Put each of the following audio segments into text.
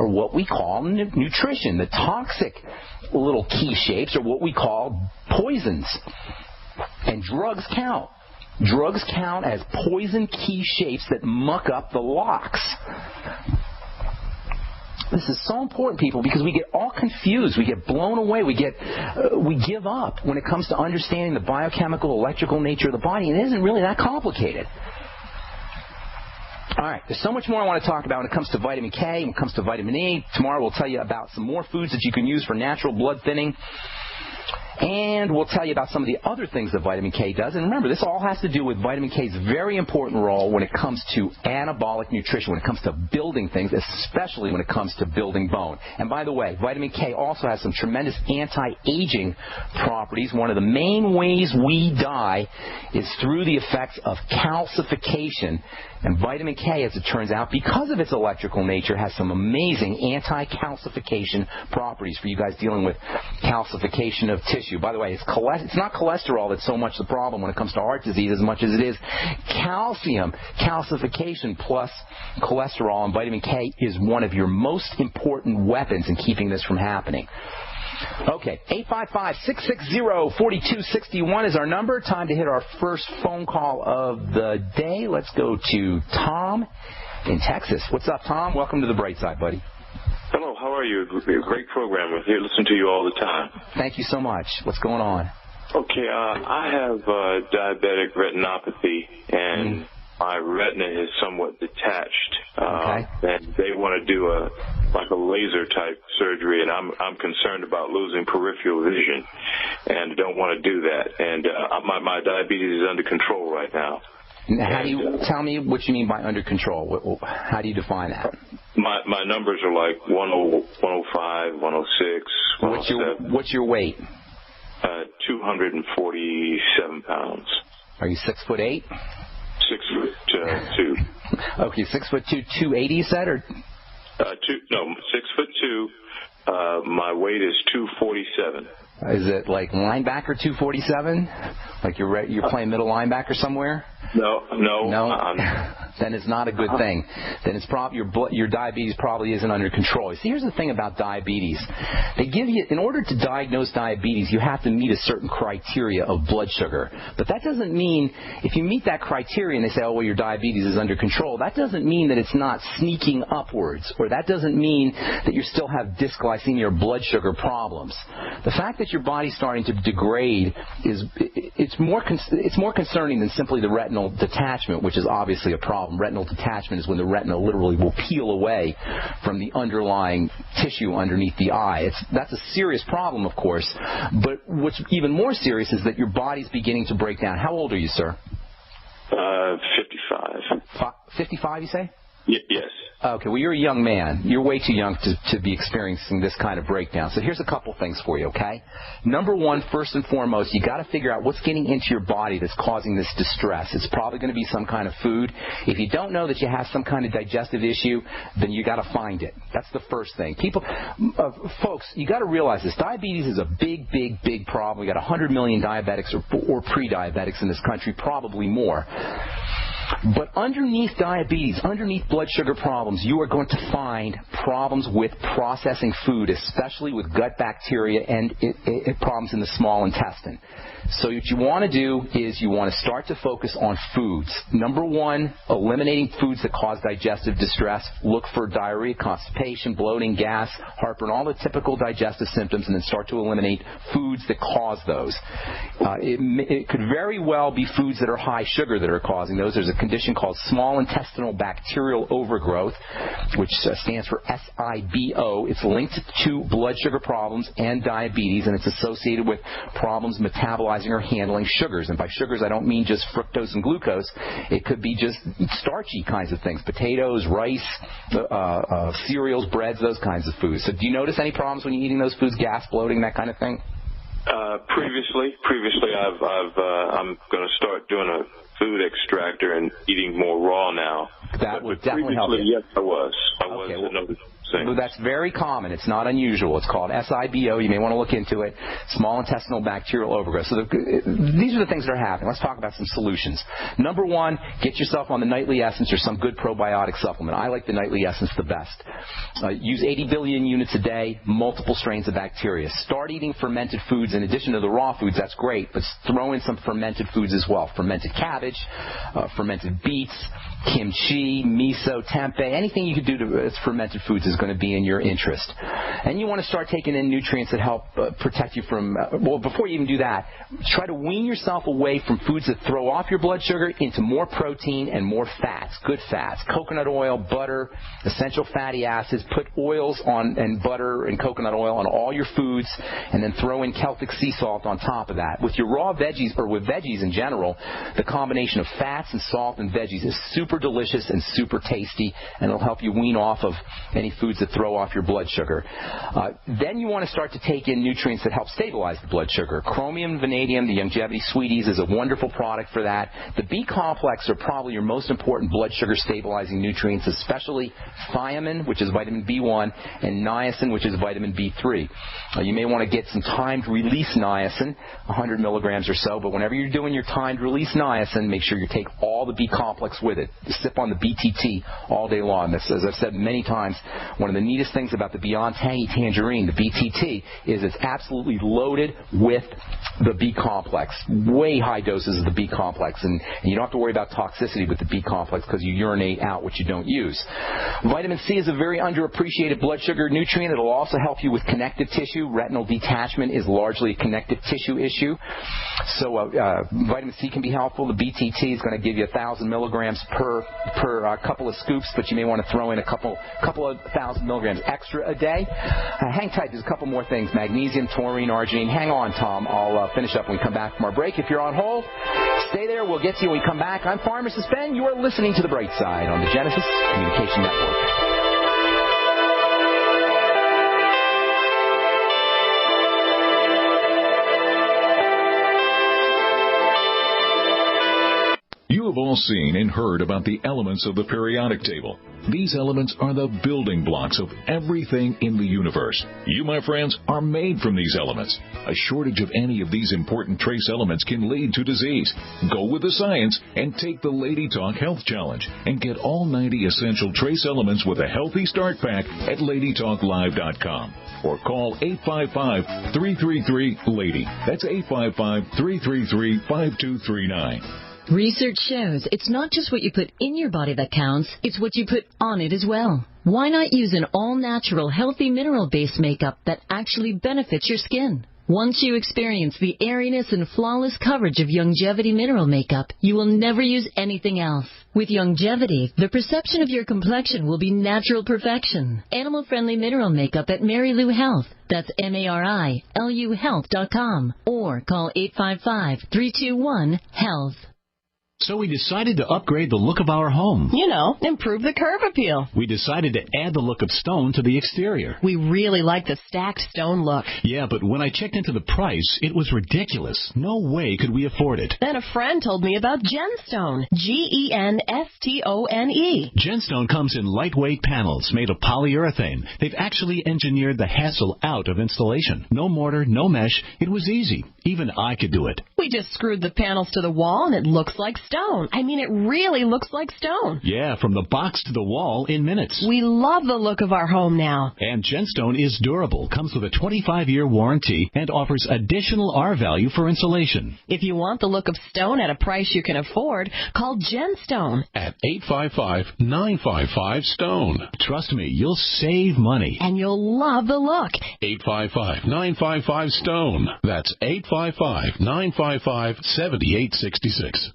are what we call nutrition. The toxic little key shapes are what we call poisons. And drugs count. Drugs count as poison key shapes that muck up the locks. This is so important, people, because we get all confused. We get blown away. We give up when it comes to understanding the biochemical, electrical nature of the body. And it isn't really that complicated. All right, there's so much more I want to talk about when it comes to vitamin K, when it comes to vitamin E. Tomorrow we'll tell you about some more foods that you can use for natural blood thinning. And we'll tell you about some of the other things that vitamin K does. And remember, this all has to do with vitamin K's very important role when it comes to anabolic nutrition, when it comes to building things, especially when it comes to building bone. And by the way, vitamin K also has some tremendous anti-aging properties. One of the main ways we die is through the effects of calcification. And vitamin K, as it turns out, because of its electrical nature, has some amazing anti-calcification properties for you guys dealing with calcification of tissue. By the way, it's not cholesterol that's so much the problem when it comes to heart disease as much as it is calcium. Calcification plus cholesterol, and vitamin K is one of your most important weapons in keeping this from happening. Okay, 855-660-4261 is our number. Time to hit our first phone call of the day. Let's go to Tom in Texas. What's up, Tom? Welcome to the Brightside, buddy. Hello, how are you? Great program. We're here listening to you all the time. Thank you so much. What's going on? Okay, I have diabetic retinopathy, and my retina is somewhat detached. Okay. And they want to do a laser type surgery, and I'm concerned about losing peripheral vision, and don't want to do that. And my diabetes is under control right now. How do you tell me what you mean by under control? How do you define that? My numbers are like 105, 106, 107. What's your weight? 247 pounds. Are you 6'8"? 6'2". Okay, 6'2", 280, you said, or? 6'2". My weight is 247. Is it like linebacker 247? Like you're playing middle linebacker somewhere? No. Then it's not a good thing. Then it's probably your diabetes probably isn't under control. See, here's the thing about diabetes. They give you, in order to diagnose diabetes, you have to meet a certain criteria of blood sugar. But that doesn't mean, if you meet that criteria and they say, oh, well, your diabetes is under control, that doesn't mean that it's not sneaking upwards, or that doesn't mean that you still have dysglycemia or blood sugar problems. The fact that your body's starting to degrade it's more concerning than simply the retinal detachment, which is obviously a problem. Retinal detachment is when the retina literally will peel away from the underlying tissue underneath the eye. That's a serious problem, of course, but what's even more serious is that your body's beginning to break down. How old are you, sir? 55. 55, you say? Yes. Okay, well, you're a young man. You're way too young to be experiencing this kind of breakdown. So here's a couple things for you, okay? Number one, first and foremost, you got to figure out what's getting into your body that's causing this distress. It's probably going to be some kind of food. If you don't know that you have some kind of digestive issue, then you got to find it. That's the first thing. Folks, you got to realize this. Diabetes is a big, big, big problem. We got 100 million diabetics or pre-diabetics in this country, probably more. But underneath diabetes, underneath blood sugar problems, you are going to find problems with processing food, especially with gut bacteria and problems in the small intestine. So what you want to do is you want to start to focus on foods. Number one, eliminating foods that cause digestive distress. Look for diarrhea, constipation, bloating, gas, heartburn, all the typical digestive symptoms, and then start to eliminate foods that cause those. It could very well be foods that are high sugar that are causing those. There's a condition called small intestinal bacterial overgrowth, which stands for SIBO. It's linked to blood sugar problems and diabetes, and it's associated with problems metabolizing or handling sugars. And by sugars, I don't mean just fructose and glucose. It could be just starchy kinds of things, potatoes, rice, cereals, breads, those kinds of foods. So do you notice any problems when you're eating those foods, gas, bloating, that kind of thing? Previously, I'm going to start doing a food extractor and eating more raw now. That would definitely help you. Yes, I was. I noticed things. That's very common. It's not unusual. It's called SIBO. You may want to look into it. Small intestinal bacterial overgrowth. So these are the things that are happening. Let's talk about some solutions. Number one, get yourself on the Nightly Essence or some good probiotic supplement. I like the Nightly Essence the best. Use 80 billion units a day, multiple strains of bacteria. Start eating fermented foods in addition to the raw foods. That's great, but throw in some fermented foods as well. Fermented cabbage, fermented beets, kimchi, miso, tempeh. Anything you could do to fermented foods is going to be in your interest. And you want to start taking in nutrients that help protect you from, well, before you even do that, try to wean yourself away from foods that throw off your blood sugar into more protein and more fats, good fats. Coconut oil, butter, essential fatty acids. Put oils on and butter and coconut oil on all your foods, and then throw in Celtic sea salt on top of that. With your raw veggies, or with veggies in general, the combination of fats and salt and veggies is super delicious and super tasty, and it'll help you wean off of any foods that throw off your blood sugar. Then you want to start to take in nutrients that help stabilize the blood sugar. Chromium and vanadium, the Longevity Sweeties, is a wonderful product for that. The B-complex are probably your most important blood sugar stabilizing nutrients, especially thiamine, which is vitamin B1, and niacin, which is vitamin B3. You may want to get some timed release niacin, 100 milligrams or so, but whenever you're doing your timed release niacin, make sure you take all the B-complex with it. Sip on the BTT all day long. This, as I've said many times, one of the neatest things about the Beyond Tangy Tangerine, the BTT, is it's absolutely loaded with the B-complex. Way high doses of the B-complex, and you don't have to worry about toxicity with the B-complex because you urinate out what you don't use. Vitamin C is a very underappreciated blood sugar nutrient. It'll also help you with connective tissue. Retinal detachment is largely a connective tissue issue. So vitamin C can be helpful. The BTT is going to give you 1,000 milligrams per couple of scoops, but you may want to throw in a couple of 1,000 milligrams extra a day. Hang tight. There's a couple more things. Magnesium, taurine, arginine. Hang on, Tom. I'll finish up when we come back from our break. If you're on hold, stay there. We'll get to you when we come back. I'm Pharmacist Ben. You are listening to The Bright Side on the Genesis Communication Network. You have all seen and heard about the elements of the periodic table. These elements are the building blocks of everything in the universe. You, my friends, are made from these elements. A shortage of any of these important trace elements can lead to disease. Go with the science and take the Lady Talk Health Challenge and get all 90 essential trace elements with a healthy start pack at LadyTalkLive.com. Or call 855-333-LADY. That's 855-333-5239. Research shows it's not just what you put in your body that counts, it's what you put on it as well. Why not use an all-natural, healthy mineral-based makeup that actually benefits your skin? Once you experience the airiness and flawless coverage of Longevity mineral makeup, you will never use anything else. With Longevity, the perception of your complexion will be natural perfection. Animal-friendly mineral makeup at Mary Lou Health. That's MARILU Health.com. Or call 855-321-HEALTH. So we decided to upgrade the look of our home. You know, improve the curb appeal. We decided to add the look of stone to the exterior. We really like the stacked stone look. Yeah, but when I checked into the price, it was ridiculous. No way could we afford it. Then a friend told me about Genstone. Genstone. Genstone comes in lightweight panels made of polyurethane. They've actually engineered the hassle out of installation. No mortar, no mesh. It was easy. Even I could do it. We just screwed the panels to the wall and it looks like stone. I mean, it really looks like stone. Yeah, from the box to the wall in minutes. We love the look of our home now. And Genstone is durable, comes with a 25-year warranty, and offers additional R value for insulation. If you want the look of stone at a price you can afford, call Genstone at 855-955-STONE. Trust me, you'll save money. And you'll love the look. 855-955-STONE. That's 855-955-7866.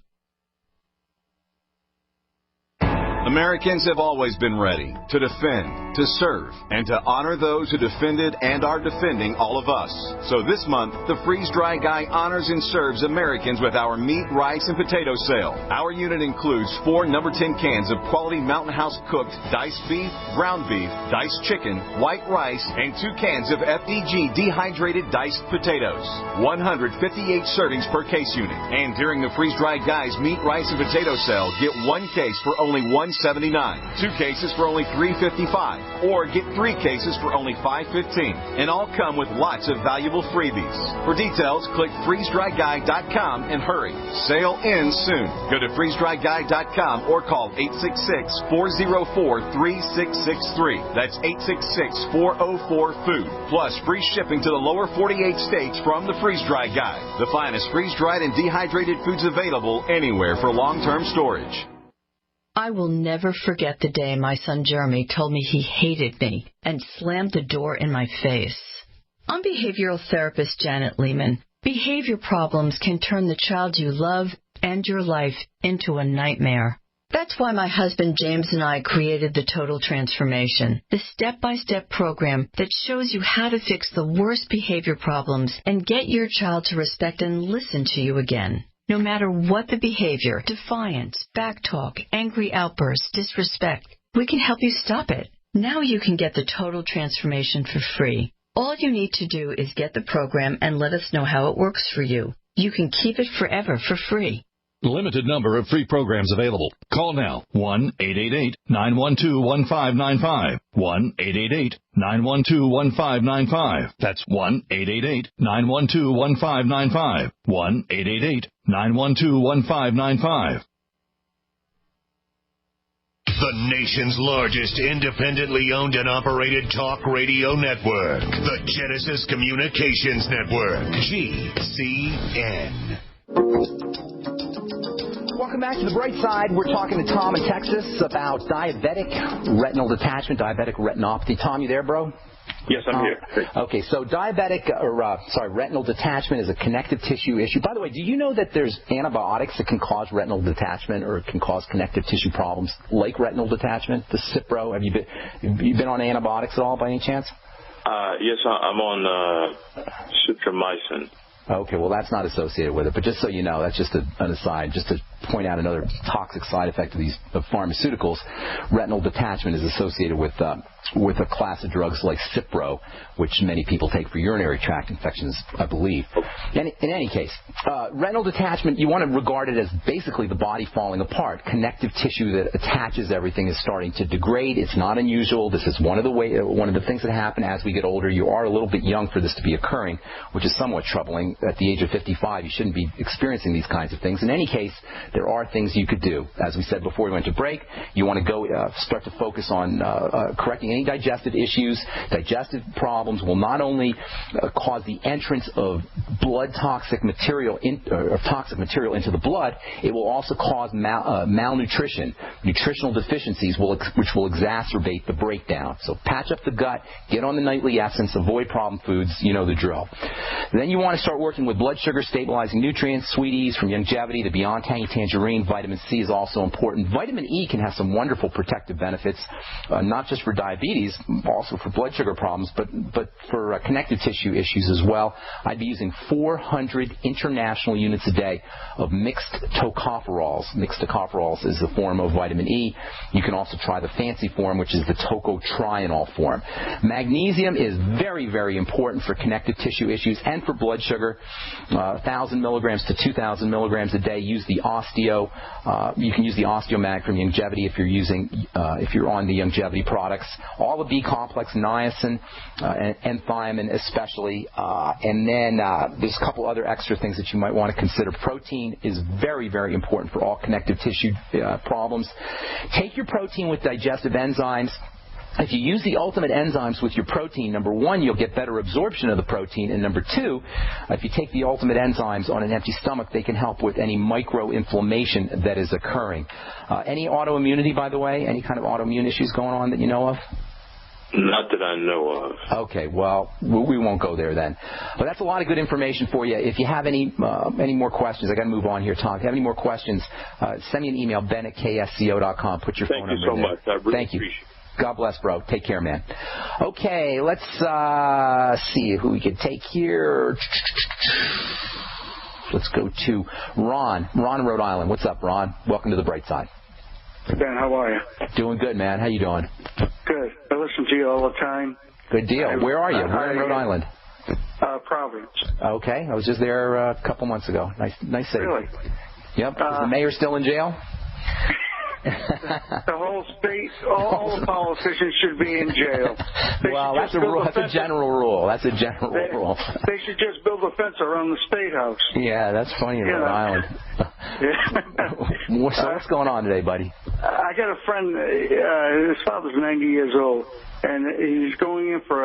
Americans have always been ready to defend, to serve, and to honor those who defended and are defending all of us. So this month, the Freeze-Dry Guy honors and serves Americans with our meat, rice, and potato sale. Our unit includes 4 No. 10 cans of quality Mountain House cooked diced beef, ground beef, diced chicken, white rice, and 2 cans of FDG dehydrated diced potatoes. 158 servings per case unit. And during the Freeze-Dry Guy's meat, rice, and potato sale, get 1 case for only $1.75 $179, 2 cases for only $355, or get 3 cases for only $515. And all come with lots of valuable freebies. For details, click freezedryguy.com and hurry. Sale ends soon. Go to freezedryguy.com or call 866-404-3663. That's 866-404-FOOD. Plus free shipping to the lower 48 states from the Freeze Dry Guy. The finest freeze-dried and dehydrated foods available anywhere for long-term storage. I will never forget the day my son Jeremy told me he hated me and slammed the door in my face. I'm behavioral therapist Janet Lehman. Behavior problems can turn the child you love and your life into a nightmare. That's why my husband James and I created the Total Transformation, the step-by-step program that shows you how to fix the worst behavior problems and get your child to respect and listen to you again. No matter what the behavior, defiance, backtalk, angry outbursts, disrespect, we can help you stop it. Now you can get the Total Transformation for free. All you need to do is get the program and let us know how it works for you. You can keep it forever for free. Limited number of free programs available. Call now. 1-888-912-1595. 1-888-912-1595. That's 1-888-912-1595. 1-888-912-1595. The nation's largest independently owned and operated talk radio network. The Genesis Communications Network. GCN. Welcome back to the Brightside. We're talking to Tom in Texas about diabetic retinal detachment, diabetic retinopathy. Tom, you there, bro? Yes, I'm here. Okay, so retinal detachment is a connective tissue issue. By the way, do you know that there's antibiotics that can cause retinal detachment or can cause connective tissue problems, like retinal detachment, the Cipro? Have you been on antibiotics at all by any chance? Yes, I'm on citromycin. Okay, well, that's not associated with it. But just so you know, that's just an aside, just to point out another toxic side effect of pharmaceuticals. Retinal detachment is associated with a class of drugs like Cipro, which many people take for urinary tract infections, I believe. In any case, retinal detachment, you want to regard it as basically the body falling apart. Connective tissue that attaches everything is starting to degrade. It's not unusual. This is one of the things that happen as we get older. You are a little bit young for this to be occurring, which is somewhat troubling. At the age of 55, you shouldn't be experiencing these kinds of things. In any case, there are things you could do. As we said before we went to break, you want to go start to focus on correcting any digestive issues. Digestive problems will not only cause the entrance of blood toxic material into the blood, it will also cause malnutrition, nutritional deficiencies, which will exacerbate the breakdown. So patch up the gut, get on the nightly essence, avoid problem foods. You know the drill. Then you want to start working with blood sugar stabilizing nutrients, sweeties from Youngevity to Beyond Tangy Tangerine. Vitamin C is also important. Vitamin E can have some wonderful protective benefits, not just for diabetes, also for blood sugar problems, but for connective tissue issues as well. I'd be using 400 international units a day of mixed tocopherols. Mixed tocopherols is the form of vitamin E. You can also try the fancy form, which is the tocotrienol form. Magnesium is very, very important for connective tissue issues and for blood sugar. 1,000 milligrams to 2,000 milligrams a day. Use the Osteo. You can use the Osteomag from Youngevity if you're on the Youngevity products. All the B complex, niacin, and thiamine especially. And then there's a couple other extra things that you might want to consider. Protein is very, very important for all connective tissue problems. Take your protein with digestive enzymes. If you use the ultimate enzymes with your protein, number one, you'll get better absorption of the protein, and number two, if you take the ultimate enzymes on an empty stomach, they can help with any microinflammation that is occurring. Any autoimmunity, by the way? Any kind of autoimmune issues going on that you know of? Not that I know of. Okay, well, we won't go there then. But that's a lot of good information for you. If you have any more questions, I got to move on here, Tom. If you have any more questions, send me an email, ben@ksco.com. Put your phone number in there. Thank you so much. I really appreciate it. God bless, bro. Take care, man. Okay, let's see who we could take here. Let's go to Ron. Ron in Rhode Island. What's up, Ron? Welcome to the Bright Side. Ben, how are you? Doing good, man. How you doing? Good. I listen to you all the time. Good deal. Where are you? Where in Rhode Island? Providence. Okay. I was just there a couple months ago. Nice city. Really? Yep. Is the mayor still in jail? The whole state, all the politicians should be in jail. Well, that's a rule. That's a general rule. That's a general rule. They should just build a fence around the State House. Yeah, that's funny in Rhode Island. So what's going on today, buddy? I got a friend. His father's 90 years old, and he's going in for